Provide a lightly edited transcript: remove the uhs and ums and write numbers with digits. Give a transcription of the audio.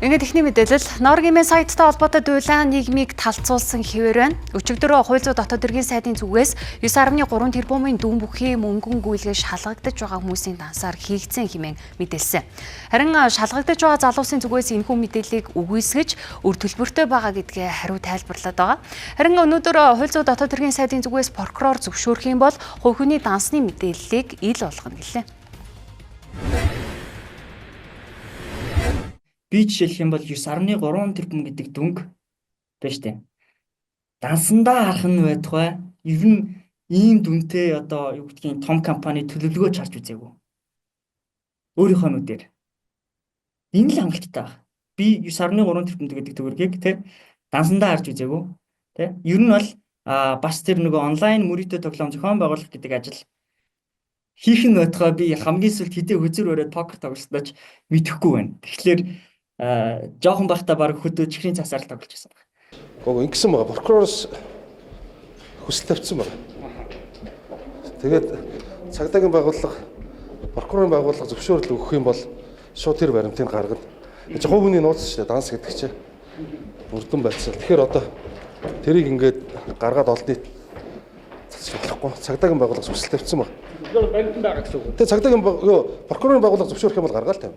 Ингээд ихний мэдээлэл Норгимын сайттай холбоотой дуулаан нийгмийг талцуулсан хэвээр байна. Өчигдөр хууль зүйн дотоод хэргийн сайдын зүгээс 9.3 тэрбумын дүн бүхий мөнгөн гүйлгээ шалгагдаж байгаа хүмүүсийн дансаар хийгдсэн хэмээн мэдээлсэн. Харин шалгагдаж байгаа залуусын зүгээс энэхүү мэдээллийг үгүйсгэж үр төлбөртэй байгаа гэдгээ хариу тайлбарлаад байгаа. Харин өнөөдөр хууль зүйн дотоод хэргийн сайдын зүгээс прокурор зөвшөөрөх юм бол хувь хүний дансны мэдээллийг ил болгоно гэлээ. Би жишээлх юм бол 9.3 тэрбум гэдэг дүнг байна штэ. Дансандаа харах нь байтугай ер нь ийм дүнтэй одоо юу гэдгийг том компани төлөвлөгөө чарж үзээгүй. Өөрийнхөө нүдээр. Энэ л хангалттай баг. Би 9.3 тэрбум гэдэг төгрөгийг тэ дансандаа харж үзээгүй. Тэ ер нь бол бас тэр нөгөө онлайн мөрөөдөө тоглоом зохион байгуулах гэдэг ажил хийх нь байтугай би хамгийн сүүлд хэдий хөзөр өрөөд покер тоглоснооч мэдэхгүй байна. Тэгэхээр жоохон байхдаа баг хөдөө чихрийн цасаар л тоглож байсан баг. Гоо ингэсэн байгаа. Прокуророос хүсэл тавьсан байна. Тэгээд цагдаагийн байгууллага прокурорын байгууллага зөвшөөрөл өгөх юм бол шууд тэр баримтыг гаргана. Хувь хүний нууц шүү дээ. Данс гэдэг чинь бүрдэн байцаал. Тэгэхээр одоо тэрийг ингээд гаргаад олдъя болохгүй. Цагдаагийн байгууллага хүсэл тавьсан байна. Тэр баримтанд байгаа гэсэн үг. Тэгээд цагдаагийн прокурорын байгууллага зөвшөөрөх юм бол гаргаал тавь.